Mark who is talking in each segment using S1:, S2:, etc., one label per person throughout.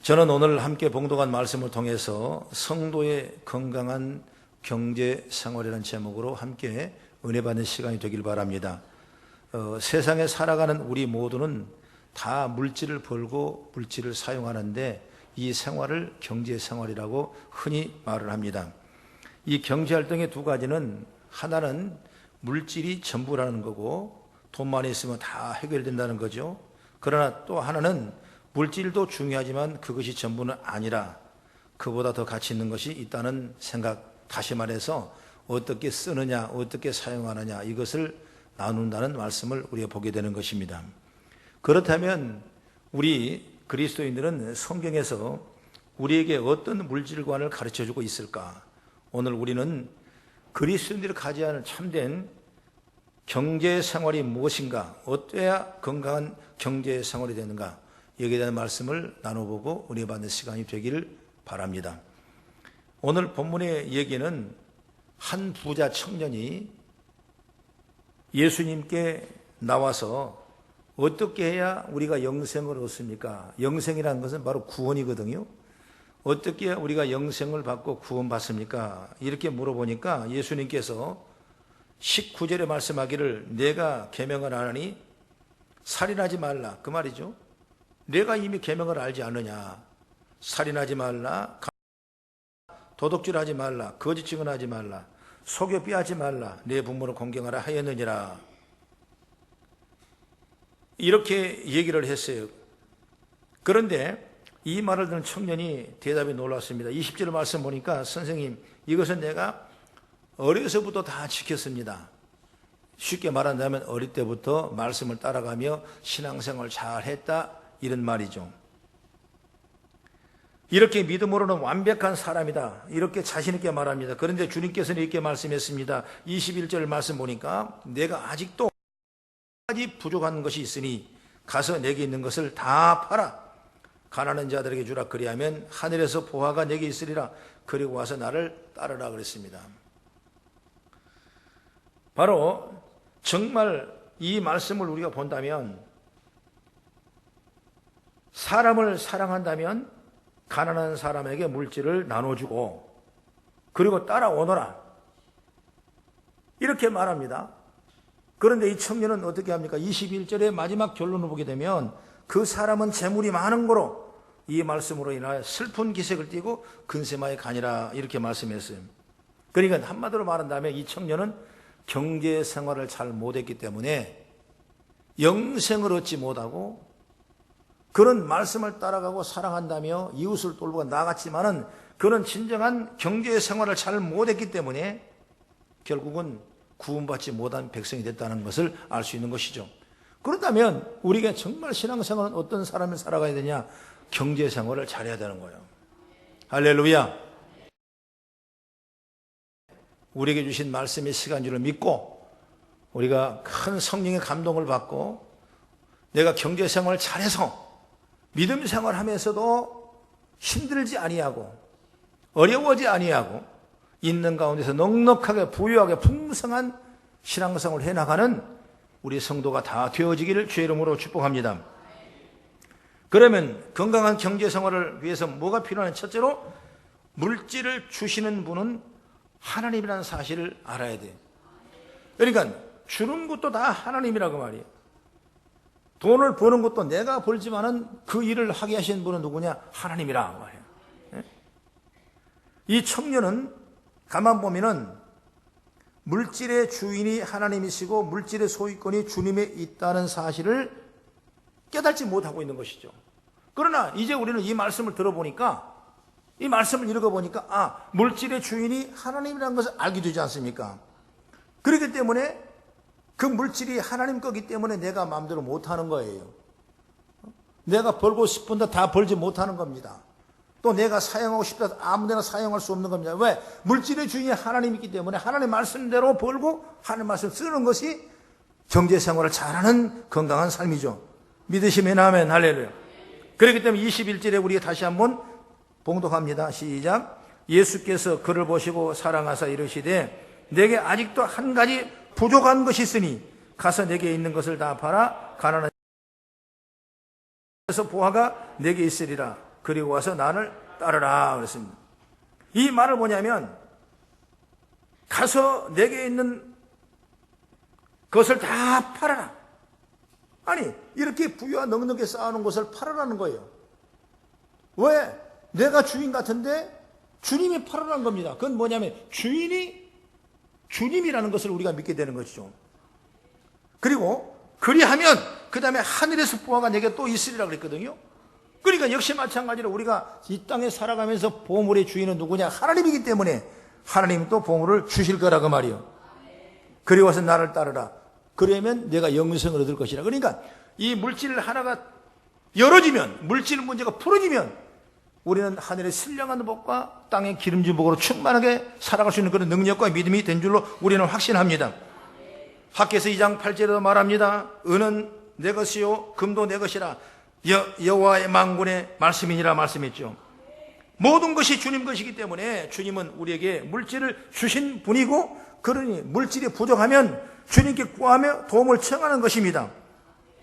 S1: 저는 오늘 함께 봉독한 말씀을 통해서 성도의 건강한 경제 생활이라는 제목으로 함께 은혜 받는 시간이 되길 바랍니다. 세상에 살아가는 우리 모두는 다 물질을 벌고 물질을 사용하는데 이 생활을 경제 생활이라고 흔히 말을 합니다. 이 경제 활동의 두 가지는 하나는 물질이 전부라는 거고 돈만 있으면 다 해결된다는 거죠. 그러나 또 하나는 물질도 중요하지만 그것이 전부는 아니라 그보다 더 가치 있는 것이 있다는 생각, 다시 말해서 어떻게 쓰느냐, 어떻게 사용하느냐 이것을 나눈다는 말씀을 우리가 보게 되는 것입니다. 그렇다면 우리 그리스도인들은 성경에서 우리에게 어떤 물질관을 가르쳐주고 있을까? 오늘 우리는 그리스도인들이 가져야 하는 참된 경제 생활이 무엇인가? 어때야 건강한 경제 생활이 되는가? 여기에 대한 말씀을 나눠보고 은혜 받는 시간이 되기를 바랍니다. 오늘 본문의 얘기는 한 부자 청년이 예수님께 나와서 어떻게 해야 우리가 영생을 얻습니까? 영생이라는 것은 바로 구원이거든요. 어떻게 해야 우리가 영생을 받고 구원받습니까? 이렇게 물어보니까 예수님께서 19절에 말씀하기를 내가 계명을 안 하니 살인하지 말라 그 말이죠. 내가 이미 계명을 알지 않느냐. 살인하지 말라, 도둑질하지 말라, 거짓 증언하지 말라, 속여 비하지 말라, 내 부모를 공경하라 하였느니라. 이렇게 얘기를 했어요. 그런데 이 말을 듣는 청년이 대답이 놀랐습니다. 20절 말씀 보니까 선생님 이것은 내가 어려서부터 다 지켰습니다. 쉽게 말한다면 어릴 때부터 말씀을 따라가며 신앙생활 잘 했다 이런 말이죠. 이렇게 믿음으로는 완벽한 사람이다 이렇게 자신 있게 말합니다. 그런데 주님께서는 이렇게 말씀했습니다. 21절 말씀 보니까 내가 아직도 부족한 것이 있으니 가서 내게 있는 것을 다 팔아 가난한 자들에게 주라 그리하면 하늘에서 보화가 내게 있으리라 그리고 와서 나를 따르라 그랬습니다. 바로 정말 이 말씀을 우리가 본다면 사람을 사랑한다면 가난한 사람에게 물질을 나눠주고 그리고 따라오너라 이렇게 말합니다. 그런데 이 청년은 어떻게 합니까? 21절의 마지막 결론을 보게 되면 그 사람은 재물이 많은 거로 이 말씀으로 인하여 슬픈 기색을 띠고 근세마에 가니라 이렇게 말씀했어요. 그러니까 한마디로 말한다면 이 청년은 경제 생활을 잘 못했기 때문에 영생을 얻지 못하고 그런 말씀을 따라가고 사랑한다며 이웃을 돌보고 나갔지만은 그는 진정한 경제 생활을 잘 못했기 때문에 결국은 구원받지 못한 백성이 됐다는 것을 알 수 있는 것이죠. 그렇다면 우리가 정말 신앙생활은 어떤 삶을 살아가야 되냐? 경제 생활을 잘해야 되는 거예요. 할렐루야. 우리에게 주신 말씀의 시간 줄을 믿고 우리가 큰 성령의 감동을 받고 내가 경제 생활을 잘해서 믿음 생활하면서도 힘들지 아니하고 어려워지 아니하고 있는 가운데서 넉넉하게 부유하게 풍성한 신앙생활을 해나가는 우리 성도가 다 되어지기를 주의 이름으로 축복합니다. 그러면 건강한 경제생활을 위해서 뭐가 필요하냐? 첫째로 물질을 주시는 분은 하나님이라는 사실을 알아야 돼요. 그러니까 주는 것도 다 하나님이라고 말이에요. 돈을 버는 것도 내가 벌지만은 그 일을 하게 하신 분은 누구냐? 하나님이라 말이에요. 이 청년은 가만 보면은 물질의 주인이 하나님이시고 물질의 소유권이 주님에 있다는 사실을 깨닫지 못하고 있는 것이죠. 그러나 이제 우리는 이 말씀을 들어보니까 이 말씀을 읽어보니까 물질의 주인이 하나님이라는 것을 알게 되지 않습니까? 그렇기 때문에 그 물질이 하나님 거기 때문에 내가 마음대로 못하는 거예요. 내가 벌고 싶은데 다 벌지 못하는 겁니다. 또 내가 사용하고 싶다 아무데나 사용할 수 없는 겁니다. 왜? 물질의 주인이 하나님이기 때문에 하나님 말씀대로 벌고 하나님 말씀 쓰는 것이 경제생활을 잘하는 건강한 삶이죠. 믿으시면 아멘. 할렐루야. 그렇기 때문에 21절에 우리가 다시 한번 봉독합니다. 시작. 예수께서 그를 보시고 사랑하사 이르시되 내게 아직도 한 가지 부족한 것이 있으니 가서 내게 있는 것을 다 팔아 가난한 자에서 보화가 내게 있으리라 그리고 와서 나를 따르라 그랬습니다. 이 말을 뭐냐면 가서 내게 있는 것을 다 팔아라. 아니 이렇게 부유와 넉넉히 쌓아놓은 것을 팔아라는 거예요. 왜? 내가 주인 같은데 주님이 팔아라는 겁니다. 그건 뭐냐면 주인이 주님이라는 것을 우리가 믿게 되는 것이죠. 그리고 그리하면 그 다음에 하늘에서 보화가 내게 또 있으리라 그랬거든요. 그러니까 역시 마찬가지로 우리가 이 땅에 살아가면서 보물의 주인은 누구냐? 하나님이기 때문에 하나님이 또 보물을 주실 거라고 말이요. 그리고 와서 나를 따르라. 그러면 내가 영생을 얻을 것이라. 그러니까 이 물질 하나가 열어지면, 물질 문제가 풀어지면 우리는 하늘의 신령한 복과 땅의 기름진 복으로 충만하게 살아갈 수 있는 그런 능력과 믿음이 된 줄로 우리는 확신합니다. 학개서 2장 8절에도 말합니다. 은은 내 것이요 금도 내 것이라 여호와의 만군의 말씀이니라 말씀했죠. 모든 것이 주님 것이기 때문에 주님은 우리에게 물질을 주신 분이고, 그러니 물질이 부족하면 주님께 구하며 도움을 청하는 것입니다.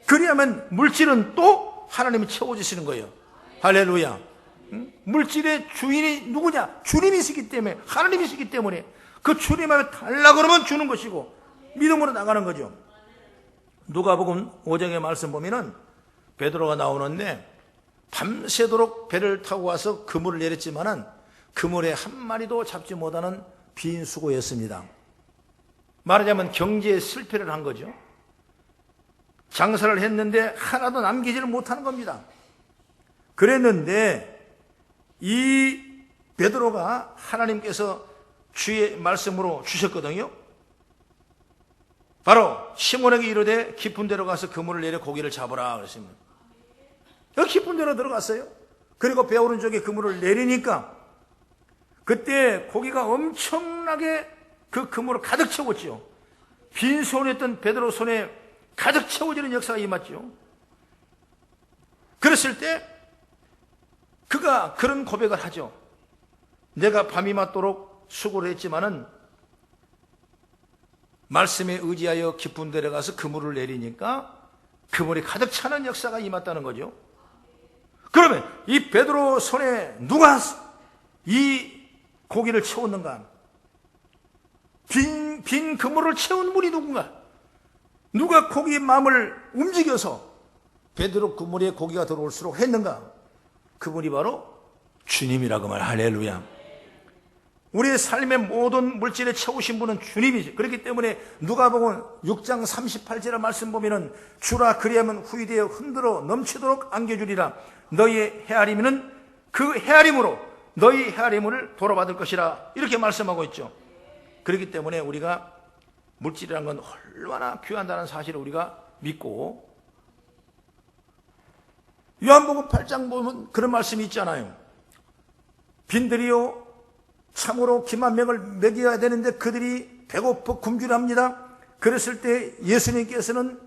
S1: 그리하면 물질은 또 하나님이 채워주시는 거예요. 할렐루야. 물질의 주인이 누구냐? 주님이시기 때문에, 하나님이시기 때문에 그 주님에게 달라고 그러면 주는 것이고 믿음으로 나가는 거죠. 누가복음 5장의 말씀 보면은 베드로가 나오는데 밤새도록 배를 타고 와서 그물을 내렸지만은 그물에 한 마리도 잡지 못하는 빈 수고였습니다. 말하자면 경제에 실패를 한 거죠. 장사를 했는데 하나도 남기지를 못하는 겁니다. 그랬는데 이 베드로가 하나님께서 주의 말씀으로 주셨거든요. 바로 시몬에게 이르되 깊은 데로 가서 그물을 내려 고기를 잡으라 그랬습니다. 여기 깊은 데로 들어갔어요. 그리고 배 오른쪽에 그물을 내리니까 그때 고기가 엄청나게 그 그물을 가득 채웠죠. 빈손이었던 베드로 손에 가득 채워지는 역사가 임했죠. 그랬을 때 그가 그런 고백을 하죠. 내가 밤이 맞도록 수고를 했지만은 말씀에 의지하여 깊은 데로 가서 그물을 내리니까 그물이 가득 차는 역사가 임했다는 거죠. 그러면 이 베드로 손에 누가 이 고기를 채웠는가? 빈 그물을 채운 분이 누군가? 누가 고기의 마음을 움직여서 베드로 그물에 고기가 들어올수록 했는가? 그분이 바로 주님이라고 말. 할렐루야. 우리의 삶의 모든 물질에 채우신 분은 주님이지. 그렇기 때문에 누가복음 6장 38절의 말씀 보면은 주라 그리하면 후이되어 흔들어 넘치도록 안겨주리라. 너희의 헤아림은 그 헤아림으로 너희 헤아림을 돌아받을 것이라. 이렇게 말씀하고 있죠. 그렇기 때문에 우리가 물질이라는 건 얼마나 귀한다는 사실을 우리가 믿고, 요한복음 8장 보면 그런 말씀이 있잖아요. 빈들이요 참으로 기만 명을 먹여야 되는데 그들이 배고파 굶주려합니다. 그랬을 때 예수님께서는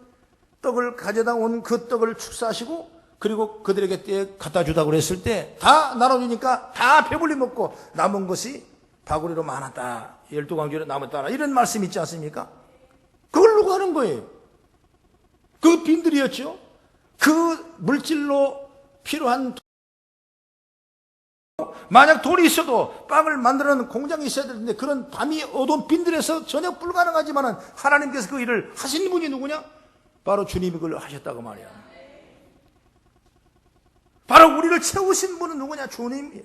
S1: 떡을 가져다 온 그 떡을 축사하시고 그리고 그들에게 때 갖다 주다고 그랬을 때 다 나눠주니까 다 배불리 먹고 남은 것이 바구리로 많았다. 12광주로 남았다. 이런 말씀이 있지 않습니까? 그걸 누가 하는 거예요? 그 빈들이었죠. 그 물질로 필요한, 만약 돈이 있어도 빵을 만드는 공장이 있어야 되는데 그런 밤이 어두운 빈들에서 전혀 불가능하지만 하나님께서 그 일을 하신 분이 누구냐? 바로 주님이 그걸 하셨다고 말이야. 바로 우리를 채우신 분은 누구냐? 주님이에요.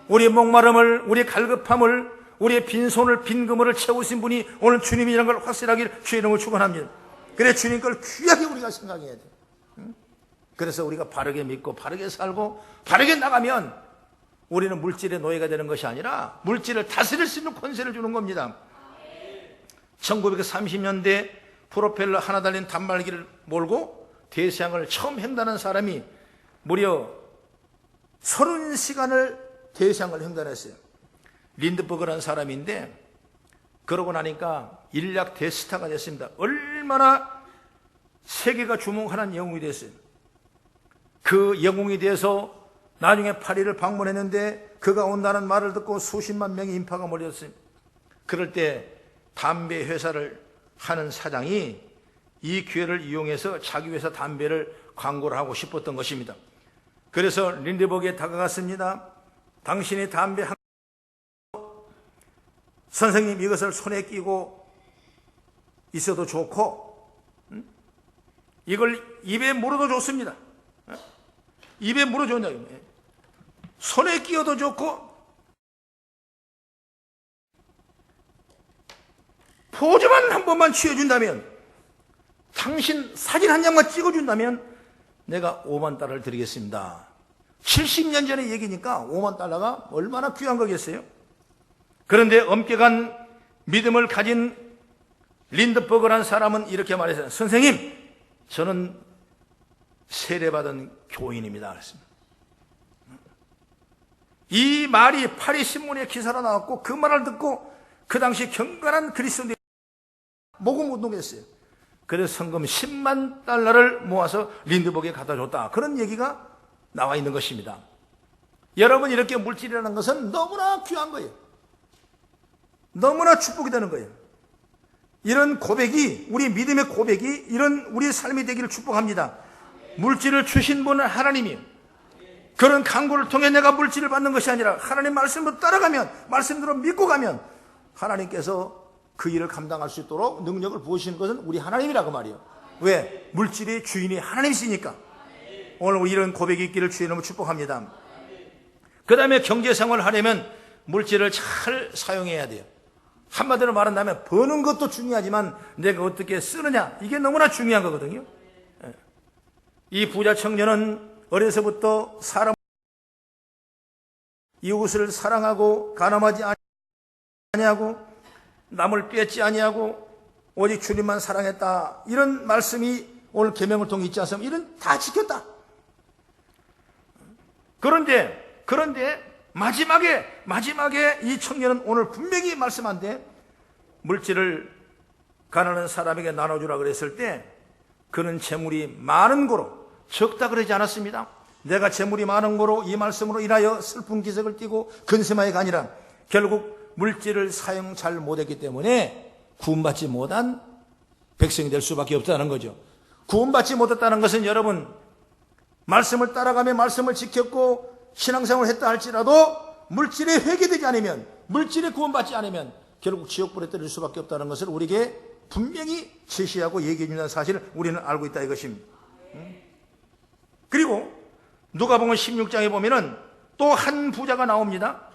S1: 우리의 목마름을, 우리의 갈급함을, 우리의 빈손을, 빈 그물을 채우신 분이 오늘 주님이라는 걸 확실하게 주의 이름을 축원합니다. 그래 주님 걸 귀하게 우리가 생각해야 돼. 그래서 우리가 바르게 믿고 바르게 살고 바르게 나가면 우리는 물질의 노예가 되는 것이 아니라 물질을 다스릴 수 있는 권세를 주는 겁니다. 1930년대 프로펠러 하나 달린 단말기를 몰고 대서양을 처음 횡단한 사람이 무려 30시간을 대서양을 횡단했어요. 린드버그라는 사람인데 그러고 나니까 인류 대스타가 됐습니다. 얼마나 세계가 주목하는 영웅이 됐어요. 그 영웅이 돼서 나중에 파리를 방문했는데 그가 온다는 말을 듣고 수십만 명의 인파가 몰렸어요. 그럴 때 담배 회사를 하는 사장이 이 기회를 이용해서 자기 회사 담배를 광고를 하고 싶었던 것입니다. 그래서 린드버그에 다가갔습니다. 당신이 담배 한 선생님 이것을 손에 끼고 있어도 좋고 이걸 입에 물어도 좋습니다. 입에 물어 좋냐, 손에 끼워도 좋고 포즈만 한 번만 취해준다면, 당신 사진 한 장만 찍어준다면 내가 5만 달러를 드리겠습니다. 70년 전의 얘기니까 5만 달러가 얼마나 귀한 거겠어요? 그런데 엄격한 믿음을 가진 린드버그라는 사람은 이렇게 말했어요. 선생님, 저는 세례받은 교인입니다. 그랬습니다. 이 말이 파리 신문에 기사로 나왔고, 그 말을 듣고 그 당시 경건한 그리스도인들이 모금 운동했어요. 그래서 성금 10만 달러를 모아서 린드버그에 갖다 줬다. 그런 얘기가 나와 있는 것입니다. 여러분, 이렇게 물질이라는 것은 너무나 귀한 거예요. 너무나 축복이 되는 거예요. 이런 고백이, 우리 믿음의 고백이 이런 우리 삶이 되기를 축복합니다. 물질을 주신 분은 하나님이에요. 그런 강구를 통해 내가 물질을 받는 것이 아니라 하나님 말씀으로 따라가면, 말씀대로 믿고 가면 하나님께서 그 일을 감당할 수 있도록 능력을 부으시는 것은 우리 하나님이라고 말이에요. 왜? 물질의 주인이 하나님이시니까. 오늘 이런 고백이 있기를 주의 이름으로 축복합니다. 그 다음에 경제생활을 하려면 물질을 잘 사용해야 돼요. 한마디로 말한다면 버는 것도 중요하지만 내가 어떻게 쓰느냐, 이게 너무나 중요한 거거든요. 이 부자 청년은 어려서부터 사람 이웃을 사랑하고 가늠하지 아니하고 남을 뺏지 아니하고 오직 주님만 사랑했다, 이런 말씀이 오늘 계명을 통해 있지 않습니까? 이런 다 지켰다. 그런데 마지막에 이 청년은 오늘 분명히 말씀한데, 물질을 가난한 사람에게 나눠주라 그랬을 때 그는 재물이 많은 거로, 적다 그러지 않았습니다. 내가 재물이 많은 거로 이 말씀으로 인하여 슬픈 기색을 띠고 근심하여가 아니라, 결국 물질을 사용 잘 못했기 때문에 구원받지 못한 백성이 될 수밖에 없다는 거죠. 구원받지 못했다는 것은, 여러분, 말씀을 따라가며 말씀을 지켰고 신앙생활을 했다 할지라도 물질에 회개되지 않으면, 물질에 구원받지 않으면 결국 지옥불에 떨어질 수밖에 없다는 것을 우리에게 분명히 제시하고 얘기해 준다는 사실을 우리는 알고 있다, 이것입니다. 그리고 누가복음 16장에 보면은 또 한 부자가 나옵니다.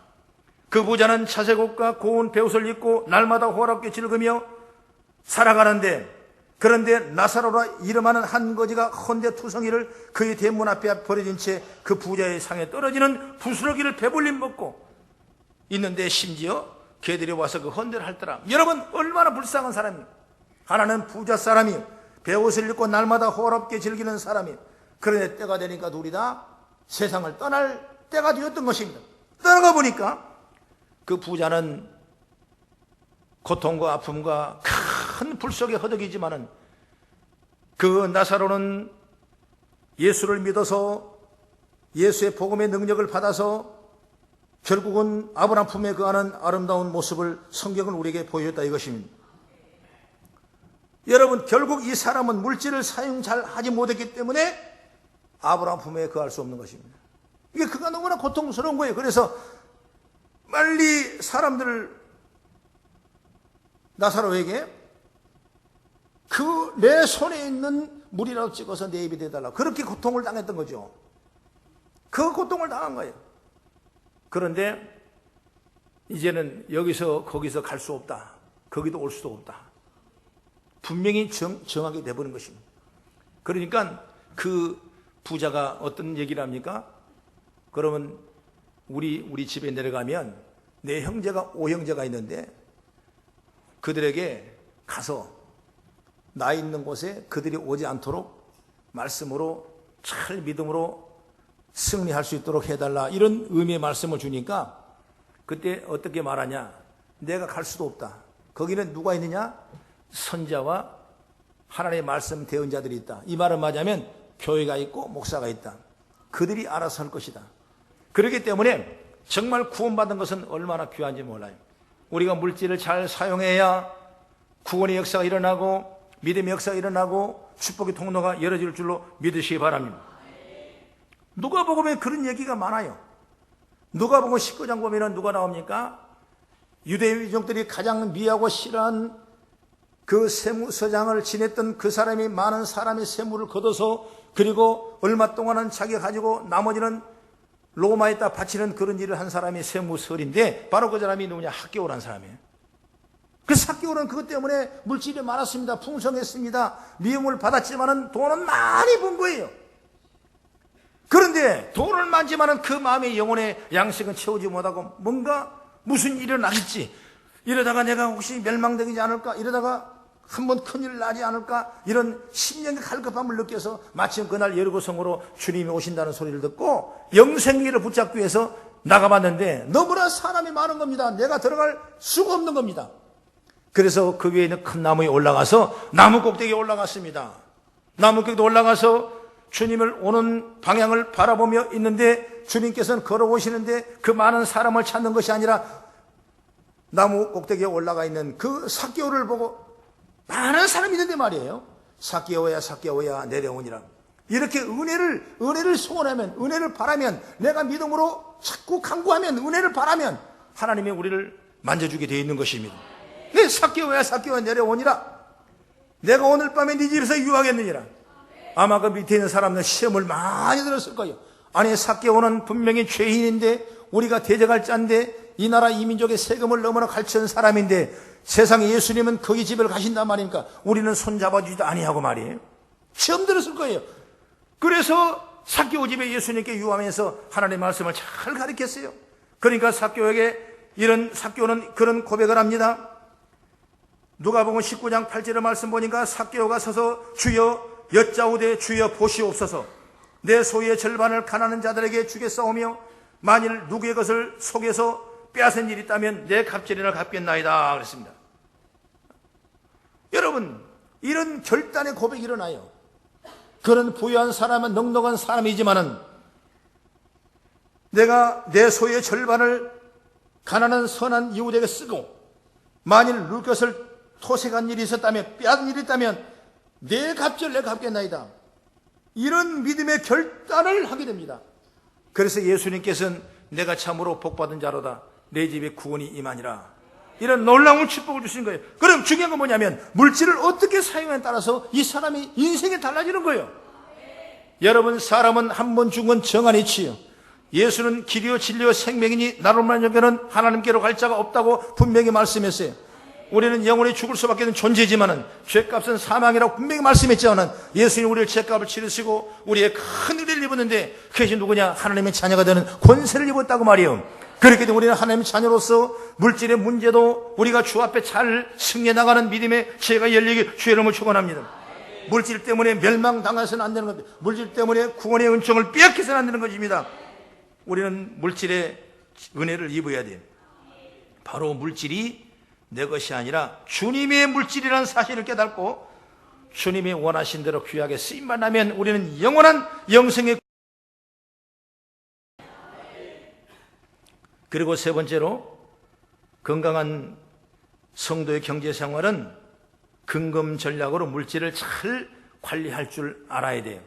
S1: 그 부자는 차색옷과 고운 베옷을 입고 날마다 호랍게 즐기며 살아가는데, 그런데 나사로라 이름하는 한 거지가 헌데투성이를 그의 대문 앞에 버려진 채 그 부자의 상에 떨어지는 부스러기를 배불림 먹고 있는데, 심지어 개들이 와서 그 헌데를 할더라. 여러분, 얼마나 불쌍한 사람이에요. 하나는 부자 사람이에요. 베옷을 입고 날마다 호랍게 즐기는 사람이에요. 그런데 때가 되니까 둘이 다 세상을 떠날 때가 되었던 것입니다. 떠나가 보니까 그 부자는 고통과 아픔과 큰 불 속에 허덕이지만은, 그 나사로는 예수를 믿어서 예수의 복음의 능력을 받아서 결국은 아브라함 품에 거하는 아름다운 모습을 성경은 우리에게 보여줬다, 이것입니다. 여러분, 결국 이 사람은 물질을 사용 잘 하지 못했기 때문에 아브라함 품에 거할 수 없는 것입니다. 이게 그가 너무나 고통스러운 거예요. 그래서 빨리 사람들을 나사로에게 그 내 손에 있는 물이라도 찍어서 내 입에 대달라, 그렇게 고통을 당했던 거죠. 그 고통을 당한 거예요. 그런데 이제는 여기서 거기서 갈 수 없다, 거기도 올 수도 없다, 분명히 정하게 돼버린 것입니다. 그러니까 그 부자가 어떤 얘기를 합니까? 그러면 우리 집에 내려가면 내 형제가 5형제가 있는데 그들에게 가서 나 있는 곳에 그들이 오지 않도록 말씀으로 잘 믿음으로 승리할 수 있도록 해달라, 이런 의미의 말씀을 주니까 그때 어떻게 말하냐? 내가 갈 수도 없다. 거기는 누가 있느냐? 선자와 하나님의 말씀 대언자들이 있다. 이 말은 맞으면 교회가 있고 목사가 있다. 그들이 알아서 할 것이다. 그렇기 때문에 정말 구원받은 것은 얼마나 귀한지 몰라요. 우리가 물질을 잘 사용해야 구원의 역사가 일어나고 믿음의 역사가 일어나고 축복의 통로가 열어질 줄로 믿으시기 바랍니다. 누가복음에 그런 얘기가 많아요. 누가복음 19장 보면은 누가 나옵니까? 유대인족들이 가장 미하고 싫어한 그 세무서장을 지냈던 그 사람이 많은 사람의 세무를 걷어서 그리고 얼마 동안은 자기가 가지고 나머지는 로마에다 바치는 그런 일을 한 사람이 세무설인데 바로 그 사람이 누구냐? 학개오라는 사람이에요. 그래서 학개오는 그것 때문에 물질이 많았습니다. 풍성했습니다. 미움을 받았지만은 돈은 많이 번 거예요. 그런데 돈을 많지만은 그 마음의 영혼의 양식은 채우지 못하고 뭔가 무슨 일이 나겠지. 이러다가 내가 혹시 멸망되지 않을까? 이러다가 한번 큰일 나지 않을까? 이런 심령의 갈급함을 느껴서 마침 그날 여리고성으로 주님이 오신다는 소리를 듣고 영생기를 붙잡기 위해서 나가봤는데 너무나 사람이 많은 겁니다. 내가 들어갈 수가 없는 겁니다. 그래서 그 위에 있는 큰 나무에 올라가서 나무 꼭대기에 올라갔습니다. 나무 꼭대기에 올라가서 주님을 오는 방향을 바라보며 있는데 주님께서는 걸어오시는데 그 많은 사람을 찾는 것이 아니라 나무 꼭대기에 올라가 있는 그 삭개오를 보고 많은 사람이 있는데 말이에요. 삭개오야 삭개오야 내려오니라. 이렇게 은혜를 소원하면, 은혜를 바라면, 내가 믿음으로 자꾸 간구하면, 은혜를 바라면 하나님이 우리를 만져주게 되어 있는 것입니다. 네, 삭개오야 삭개오야 내려오니라. 내가 오늘 밤에 네 집에서 유하겠느니라. 아마 그 밑에 있는 사람들 시험을 많이 들었을 거예요. 아니 삭개오는 분명히 죄인인데 우리가 대적할 자인데 이 나라 이 민족의 세금을 너무나 갈취한 사람인데 세상에 예수님은 거기 집을 가신단 말입니까? 우리는 손잡아주지도 아니하고 말이에요. 시험 들었을 거예요. 그래서 삭개오 집에 예수님께 유하면서 하나님의 말씀을 잘 가르쳤어요. 그러니까 삭개오는 그런 고백을 합니다. 누가복음 19장 8절의 말씀 보니까 삭개오가 서서 주여 여짜오되 주여 보시옵소서. 내 소유의 절반을 가난한 자들에게 주겠사오며 만일 누구의 것을 속여서 빼앗은 일이 있다면 내 갑절이나 갚겠나이다 그랬습니다. 여러분, 이런 결단의 고백이 일어나요. 그런 부유한 사람은 넉넉한 사람이지만은 내가 내 소유의 절반을 가난한 선한 이웃에게 쓰고 만일 누구 것을 토색한 일이 있었다면 빼앗은 일이 있다면 내 갑절 내가 갚겠나이다. 이런 믿음의 결단을 하게 됩니다. 그래서 예수님께서는 내가 참으로 복받은 자로다. 내 집에 구원이 임하니라. 이런 놀라운 축복을 주신 거예요. 그럼 중요한 건 뭐냐면 물질을 어떻게 사용하냐에 따라서 이 사람이 인생이 달라지는 거예요. 여러분, 사람은 한 번 죽은 정한 이치요. 예수는 길이요 진리요 생명이니 나로만 여겨는 하나님께로 갈 자가 없다고 분명히 말씀했어요. 우리는 영원히 죽을 수밖에 없는 존재지만은 죄값은 사망이라고 분명히 말씀했지만은 예수님이 우리의 죄값을 치르시고 우리의 큰 은혜를 입었는데 그것이 누구냐? 하나님의 자녀가 되는 권세를 입었다고 말이에요. 그렇게 되면 우리는 하나님의 자녀로서 물질의 문제도 우리가 주 앞에 잘 승리해 나가는 믿음의 지혜가 열리기 주의 이름을 축원합니다. 물질 때문에 멸망당해서는 안 되는 겁니다. 물질 때문에 구원의 은총을 빼앗겨서는 안 되는 것입니다. 우리는 물질의 은혜를 입어야 돼요. 바로 물질이 내 것이 아니라 주님의 물질이라는 사실을 깨닫고 주님이 원하신 대로 귀하게 쓰임만 하면 우리는 영원한 영생의. 그리고 세 번째로 건강한 성도의 경제생활은 근금 전략으로 물질을 잘 관리할 줄 알아야 돼요.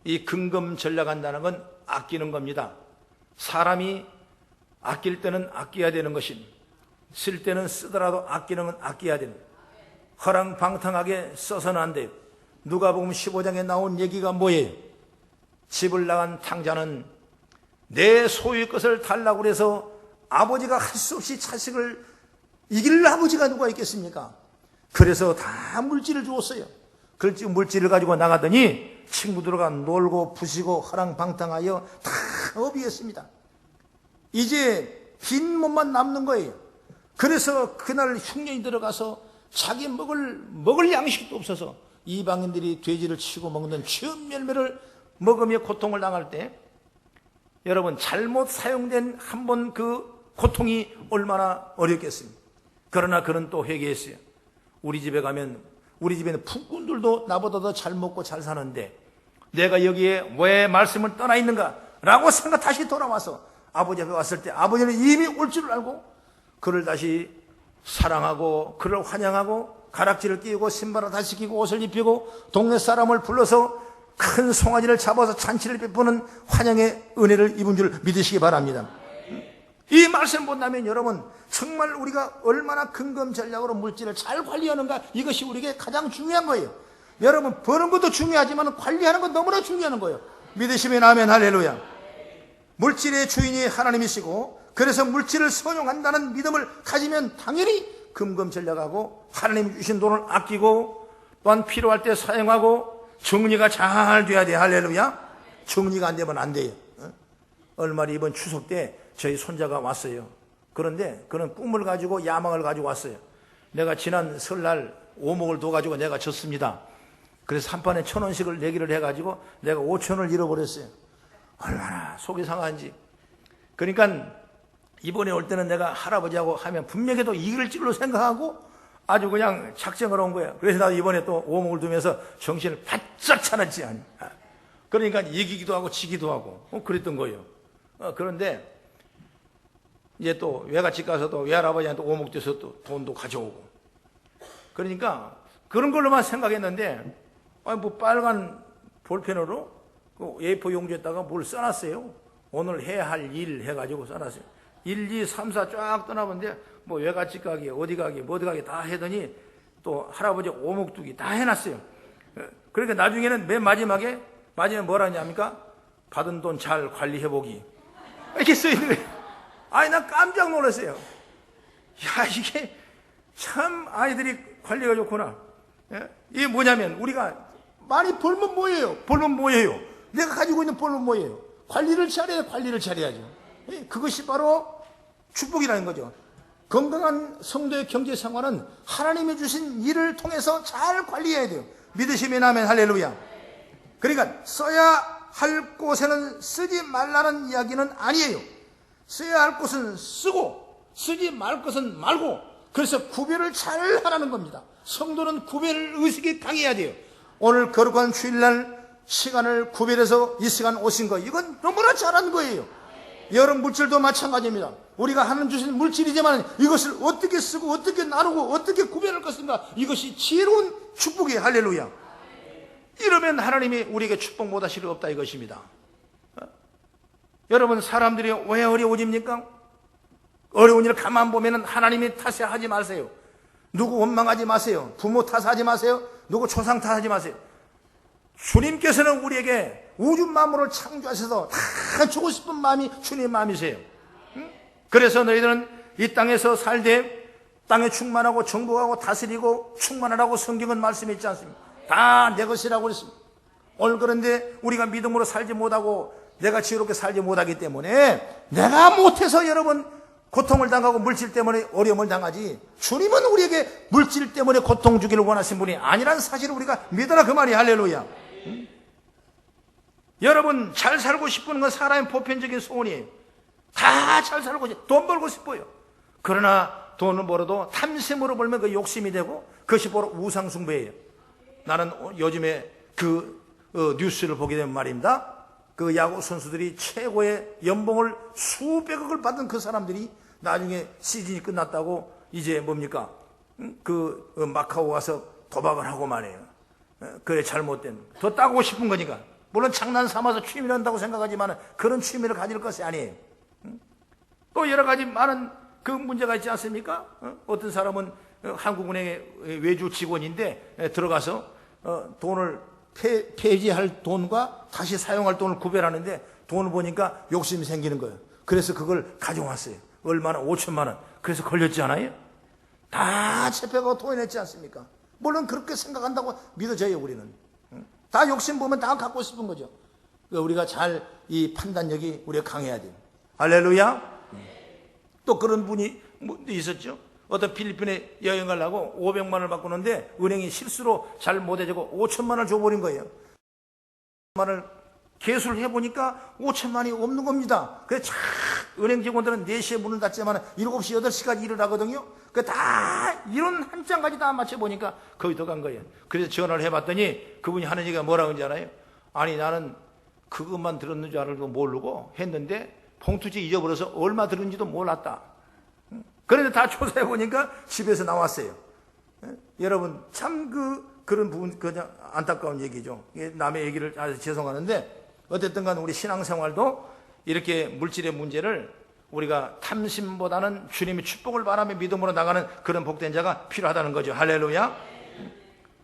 S1: 이 근금 전략한다는 건 아끼는 겁니다. 사람이 아낄 때는 아껴야 되는 것입니다. 쓸 때는 쓰더라도 아끼는 건 아껴야 됩니다. 허랑방탕하게 써서는 안 돼요. 누가복음 15장에 나온 얘기가 뭐예요? 집을 나간 탕자는 내 소유의 것을 달라고 해서 아버지가 할 수 없이 자식을 이길 아버지가 누가 있겠습니까? 그래서 다 물질을 주었어요. 그렇지 물질을 가지고 나가더니 친구들과 놀고 부시고 허랑방탕하여 다 어비했습니다. 이제 빈 몸만 남는 거예요. 그래서 그날 흉년이 들어가서 자기 먹을 양식도 없어서 이방인들이 돼지를 치고 먹는 추운 열매를 먹으며 고통을 당할 때 여러분 잘못 사용된 한 번 그 고통이 얼마나 어렵겠습니까? 그러나 그는 또 회개했어요. 우리 집에 가면 우리 집에는 품꾼들도 나보다 더 잘 먹고 잘 사는데 내가 여기에 왜 말씀을 떠나 있는가? 라고 생각 다시 돌아와서 아버지 앞에 왔을 때 아버지는 이미 올 줄 알고 그를 다시 사랑하고 그를 환영하고 가락지를 끼우고 신발을 다시 끼고 옷을 입히고 동네 사람을 불러서 큰 송아지를 잡아서 잔치를 베푸는 환영의 은혜를 입은 줄 믿으시기 바랍니다. 이 말씀 본다면 여러분, 정말 우리가 얼마나 근검 전략으로 물질을 잘 관리하는가, 이것이 우리에게 가장 중요한 거예요. 여러분, 버는 것도 중요하지만 관리하는 건 너무나 중요한 거예요. 믿으시면 아멘. 할렐루야. 물질의 주인이 하나님이시고, 그래서 물질을 선용한다는 믿음을 가지면 당연히 금검 전략하고 하나님이 주신 돈을 아끼고 또한 필요할 때 사용하고 정리가 잘 돼야 돼. 할렐루야. 정리가 안 되면 안 돼요. 얼마 전에 이번 추석 때 저희 손자가 왔어요. 그런데 그는 꿈을 가지고 야망을 가지고 왔어요. 내가 지난 설날 오목을 둬가지고 내가 졌습니다. 그래서 한 판에 1,000원씩을 내기를 해가지고 내가 5,000원을 잃어버렸어요. 얼마나 속이 상한지. 그러니까 이번에 올 때는 내가 할아버지하고 하면 분명히도 이길 줄로 생각하고 아주 그냥 작정을 한 거예요. 그래서 나도 이번에 또 오목을 두면서 정신을 바짝 차렸지. 그러니까 이기기도 하고 지기도 하고 그랬던 거예요. 그런데 이제 또 외갓집 가서 또 외할아버지한테 오목 돼서 또 돈도 가져오고, 그러니까 그런 걸로만 생각했는데 뭐 빨간 볼펜으로 그 A4 용지에다가 뭘 써놨어요. 오늘 해야 할 일 해가지고 써놨어요. 1, 2, 3, 4 쫙 떠나본데 뭐 외갓집 가기 어디 가기 뭐 어디 가기 다 해더니 또 할아버지 오목두기 다 해놨어요. 그러니까 나중에는 맨 마지막에 뭐라 하냐니까 받은 돈 잘 관리해보기 이렇게 써있는 거예요. 아니 나 깜짝 놀랐어요. 야, 이게 참 아이들이 관리가 좋구나. 이게 뭐냐면 우리가 많이 벌면 뭐예요? 내가 가지고 있는 벌면 뭐예요? 관리를 잘해야죠. 그것이 바로 축복이라는 거죠. 건강한 성도의 경제 생활은 하나님이 주신 일을 통해서 잘 관리해야 돼요. 믿으시면 아멘. 할렐루야. 그러니까 써야 할 곳에는 쓰지 말라는 이야기는 아니에요. 써야 할 곳은 쓰고 쓰지 말 것은 말고, 그래서 구별을 잘 하라는 겁니다. 성도는 구별 의식이 강해야 돼요. 오늘 거룩한 주일날 시간을 구별해서 이 시간 오신 거, 이건 너무나 잘한 거예요. 여러분 물질도 마찬가지입니다. 우리가 하나님 주신 물질이지만 이것을 어떻게 쓰고 어떻게 나누고 어떻게 구별할 것인가, 이것이 지혜로운 축복이에요. 할렐루야. 이러면 하나님이 우리에게 축복 못하실 리 없다 이것입니다. 여러분, 사람들이 왜 어려워집니까? 어려운 일을 가만 보면 하나님이 탓하지 마세요. 누구 원망하지 마세요. 부모 탓하지 마세요. 누구 조상 탓하지 마세요. 주님께서는 우리에게 우주 만물을 창조하셔서 다 주고 싶은 마음이 주님 마음이세요. 그래서 너희들은 이 땅에서 살되 땅에 충만하고 정복하고 다스리고 충만하라고 성경은 말씀했지 않습니까? 다 내 것이라고 그랬습니다. 오늘 그런데 우리가 믿음으로 살지 못하고 내가 지혜롭게 살지 못하기 때문에 내가 못해서 여러분 고통을 당하고 물질 때문에 어려움을 당하지, 주님은 우리에게 물질 때문에 고통 주기를 원하신 분이 아니라는 사실을 우리가 믿어라 그 말이야. 할렐루야. 여러분, 잘 살고 싶은 건 사람의 보편적인 소원이에요. 다 잘 살고 싶어요. 돈 벌고 싶어요. 그러나 돈을 벌어도 탐심으로 벌면 그 욕심이 되고 그것이 바로 우상숭배예요. 나는 요즘에 뉴스를 보게 되면 말입니다. 그 야구 선수들이 최고의 연봉을 수백억을 받은 그 사람들이 나중에 시즌이 끝났다고 이제 뭡니까? 마카오 와서 도박을 하고 말이에요. 그래, 잘못된. 더 따고 싶은 거니까. 물론 장난 삼아서 취미를 한다고 생각하지만 그런 취미를 가질 것이 아니에요. 또 여러 가지 많은 그 문제가 있지 않습니까? 어떤 사람은 한국은행의 외주 직원인데 들어가서 돈을 폐지할 돈과 다시 사용할 돈을 구별하는데 돈을 보니까 욕심이 생기는 거예요. 그래서 그걸 가져왔어요. 얼마나? 5천만 원. 그래서 걸렸지 않아요? 다 체포하고 토해냈지 않습니까? 물론 그렇게 생각한다고 믿어져요. 우리는 다 욕심 보면 다 갖고 싶은 거죠. 우리가 잘 이 판단력이 우리가 강해야 돼요. 할렐루야. 또 그런 분이 있었죠. 어떤 필리핀에 여행 가려고 500만 원을 받고 오는데 은행이 실수로 잘 못해주고 5천만 원을 줘버린 거예요. 5천만 원을 계수를 해보니까 5천만이 없는 겁니다. 그래서 은행 직원들은 4시에 문을 닫지만 7시, 8시까지 일을 하거든요. 다 이런 한 장까지 다 맞춰보니까 거의 더 간 거예요. 그래서 전화를 해봤더니 그분이 하는 얘기가 뭐라고 하는지 알아요? 아니, 나는 그것만 들었는 줄 알고 모르고 했는데 봉투지 잊어버려서 얼마 들었는지도 몰랐다. 그런데 다 조사해보니까 집에서 나왔어요. 여러분, 참 그 그런 부분, 그냥 안타까운 얘기죠. 남의 얘기를 아주 죄송하는데, 어쨌든 간 우리 신앙생활도 이렇게 물질의 문제를 우리가 탐심보다는 주님의 축복을 바라며 믿음으로 나가는 그런 복된 자가 필요하다는 거죠. 할렐루야.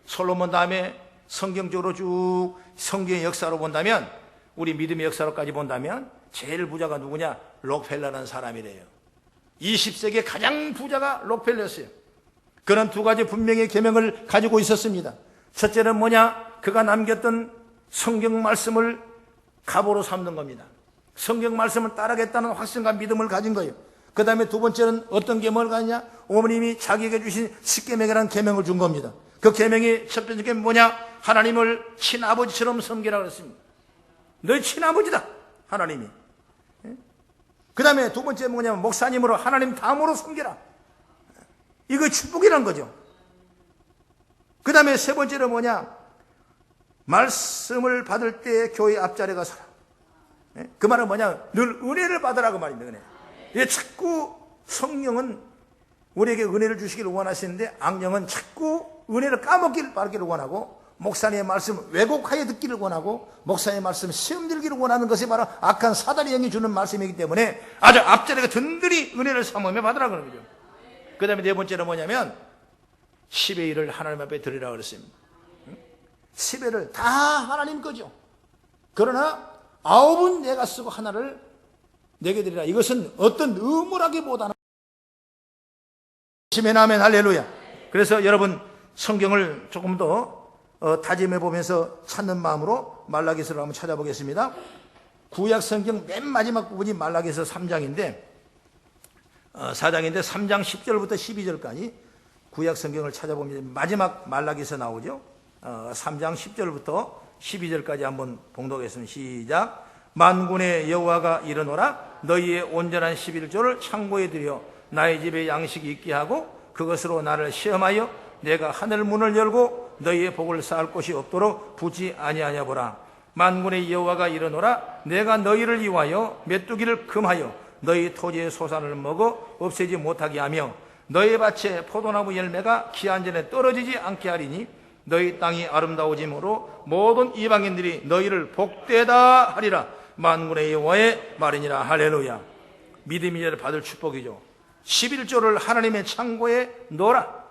S1: 솔로몬 다음에 성경적으로 쭉 성경의 역사로 본다면, 우리 믿음의 역사로까지 본다면 제일 부자가 누구냐? 록펠러라는 사람이래요. 20세기의 가장 부자가 록펠러였어요. 그런 두 가지 분명히 계명을 가지고 있었습니다. 첫째는 뭐냐? 그가 남겼던 성경 말씀을 갑오로 삼는 겁니다. 성경 말씀을 따르겠다는 확신과 믿음을 가진 거예요. 그 다음에 두 번째는 어떤 계명을 가지냐? 어머님이 자기에게 주신 십계명이라는 계명을 준 겁니다. 그 계명이 첫 번째 계명이 뭐냐? 하나님을 친아버지처럼 섬기라 그랬습니다. 너희 친아버지다, 하나님이. 그 다음에 두 번째 뭐냐면 목사님으로 하나님 다음으로 섬기라. 이거 축복이라는 거죠. 그 다음에 세 번째는 뭐냐? 말씀을 받을 때 교회 앞자리에 가서라. 그 말은 뭐냐? 늘 은혜를 받으라고 말입니다. 은혜. 자꾸 성령은 우리에게 은혜를 주시기를 원하시는데, 악령은 자꾸 은혜를 까먹기를 바라기를 원하고, 목사님의 말씀 왜곡하여 듣기를 원하고, 목사님의 말씀 시험 들기를 원하는 것이 바로 악한 사단의 영이 주는 말씀이기 때문에 아주 앞자리가 든든히 은혜를 삼으며 받으라 그러는 거죠. 그 다음에 네 번째는 뭐냐면 10의 1을 하나님 앞에 드리라 그랬습니다. 10의 1을 다 하나님 거죠. 그러나 9은 내가 쓰고 하나를 내게 드리라. 이것은 어떤 의무라기보다는 아멘, 할렐루야. 그래서 여러분 성경을 조금 더 다짐해 보면서 찾는 마음으로 말라기서를 한번 찾아보겠습니다. 구약 성경 맨 마지막 부분이 말라기서 3장인데 4장인데 3장 10절부터 12절까지 구약 성경을 찾아보면 마지막 말라기서 나오죠. 3장 10절부터 12절까지 한번 봉독하겠습니다. 시작. 만군의 여호와가 이르노라. 너희의 온전한 11조를 창고에 들여 나의 집에 양식이 있게 하고 그것으로 나를 시험하여 내가 하늘 문을 열고 너희의 복을 쌓을 곳이 없도록 부지 아니하냐 보라. 만군의 여호와가 이르노라. 내가 너희를 위하여 메뚜기를 금하여 너희 토지의 소산을 먹어 없애지 못하게 하며 너희 밭에 포도나무 열매가 기한 전에 떨어지지 않게 하리니 너희 땅이 아름다워짐으로 모든 이방인들이 너희를 복되다 하리라. 만군의 여호와의 말이니라. 할렐루야. 믿음이 받을 축복이죠. 11조를 하나님의 창고에 넣어라.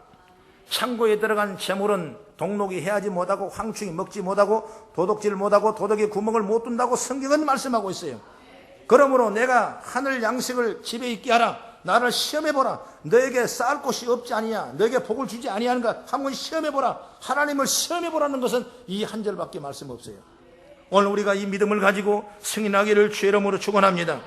S1: 창고에 들어간 재물은 동록이 해하지 못하고 황충이 먹지 못하고 도둑질 못하고 도둑의 구멍을 못 둔다고 성경은 말씀하고 있어요. 그러므로 내가 하늘 양식을 집에 있게 하라. 나를 시험해보라. 너에게 쌓을 곳이 없지 아니냐. 너에게 복을 주지 아니하는가. 한번 시험해보라. 하나님을 시험해보라는 것은 이 한 절밖에 말씀 없어요. 오늘 우리가 이 믿음을 가지고 승인하기를 주의 이름으로 축원합니다.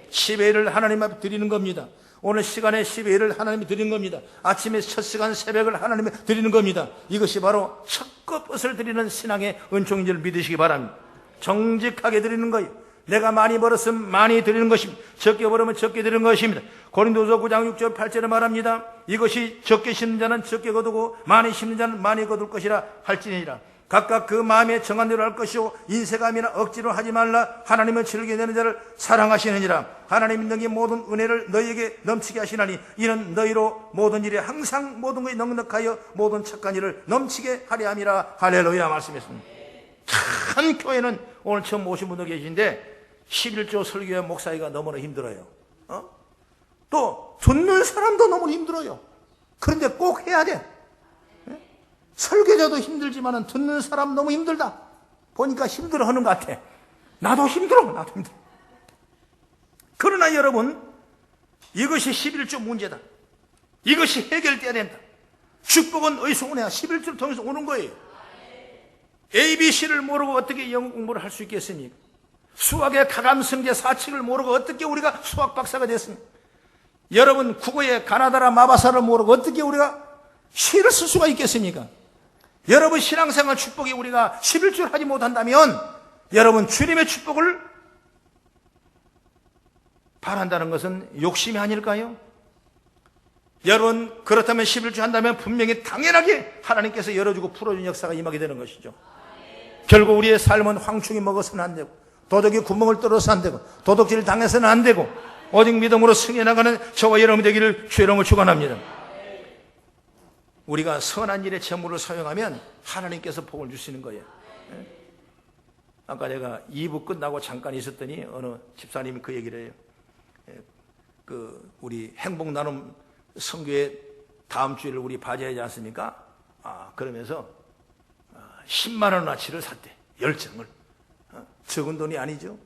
S1: 10의 1을 하나님 앞에 드리는 겁니다. 오늘 시간에 10의 1을 하나님이 드리는 겁니다. 아침에 첫 시간 새벽을 하나님이 드리는 겁니다. 이것이 바로 첫것을 드리는 신앙의 은총인 줄 믿으시기 바랍니다. 정직하게 드리는 거예요. 내가 많이 벌었으면 많이 드리는 것입니다. 적게 벌으면 적게 드리는 것입니다. 고린도서 9장 6절 8절에 말합니다. 이것이 적게 심는 자는 적게 거두고 많이 심는 자는 많이 거둘 것이라 할지니라. 각각 그 마음에 정한 대로 할 것이요 인색함이나 억지로 하지 말라. 하나님은 즐겨내는 자를 사랑하시느니라. 하나님이 너희 모든 은혜를 너희에게 넘치게 하시나니 이는 너희로 모든 일에 항상 모든 것이 넉넉하여 모든 착한 일을 넘치게 하려 함이라. 할렐루야 말씀했습니다. 참 교회는 오늘 처음 오신 분도 계신데 11조 설교의 목사이가 너무나 힘들어요. 또 듣는 사람도 너무 힘들어요. 그런데 꼭 해야 돼. 설교자도 힘들지만 듣는 사람 너무 힘들다. 보니까 힘들어하는 것 같아. 나도 힘들어. 그러나 여러분, 이것이 11조 문제다. 이것이 해결돼야 된다. 축복은 어디서 오냐? 11조를 통해서 오는 거예요. ABC를 모르고 어떻게 영어 공부를 할 수 있겠습니까? 수학의 가감성제 사칙을 모르고 어떻게 우리가 수학 박사가 됐습니까? 여러분 국어의 가나다라 마바사를 모르고 어떻게 우리가 시를 쓸 수가 있겠습니까? 여러분 신앙생활 축복이 우리가 11조를 하지 못한다면 여러분 주님의 축복을 바란다는 것은 욕심이 아닐까요? 여러분 그렇다면 11조 한다면 분명히 당연하게 하나님께서 열어주고 풀어준 역사가 임하게 되는 것이죠. 결국 우리의 삶은 황충이 먹어서는 안 되고 도둑이 구멍을 뚫어서 안 되고 도둑질 당해서는 안 되고 오직 믿음으로 승리해나가는 저와 여러분 되기를 주의 이름으로 축원합니다. 우리가 선한 일에 재물을 사용하면 하나님께서 복을 주시는 거예요. 아까 제가 2부 끝나고 잠깐 있었더니 어느 집사님이 그 얘기를 해요. 우리 행복 나눔 선교회 다음 주일 우리 바자하지 않습니까? 그러면서 10만 원어치를 샀대. 10장을. 적은 돈이 아니죠.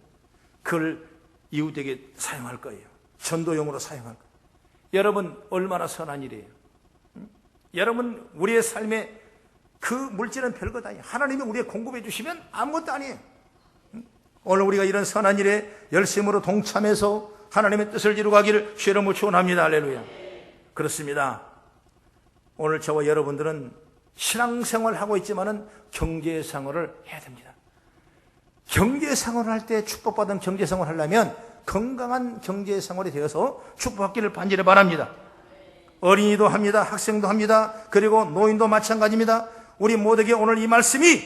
S1: 그걸 이웃에게 사용할 거예요. 전도용으로 사용할 거예요. 여러분 얼마나 선한 일이에요. 여러분 우리의 삶에 그 물질은 별것 아니에요. 하나님이 우리의 공급해 주시면 아무것도 아니에요. 오늘 우리가 이런 선한 일에 열심으로 동참해서 하나님의 뜻을 이루가기를 주의 이름으로 축원합니다. 할렐루야. 그렇습니다. 오늘 저와 여러분들은 신앙생활을 하고 있지만은 경제생활을 해야 됩니다. 경제생활을 할 때 축복받은 경제생활을 하려면 건강한 경제생활이 되어서 축복받기를 반절히 바랍니다. 어린이도 합니다. 학생도 합니다. 그리고 노인도 마찬가지입니다. 우리 모두에게 오늘 이 말씀이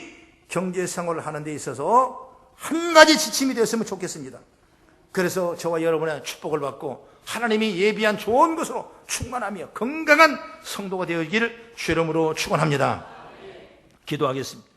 S1: 경제생활을 하는 데 있어서 한 가지 지침이 되었으면 좋겠습니다. 그래서 저와 여러분의 축복을 받고 하나님이 예비한 좋은 것으로 충만하며 건강한 성도가 되어지기를 주의 이름으로 축원합니다. 기도하겠습니다.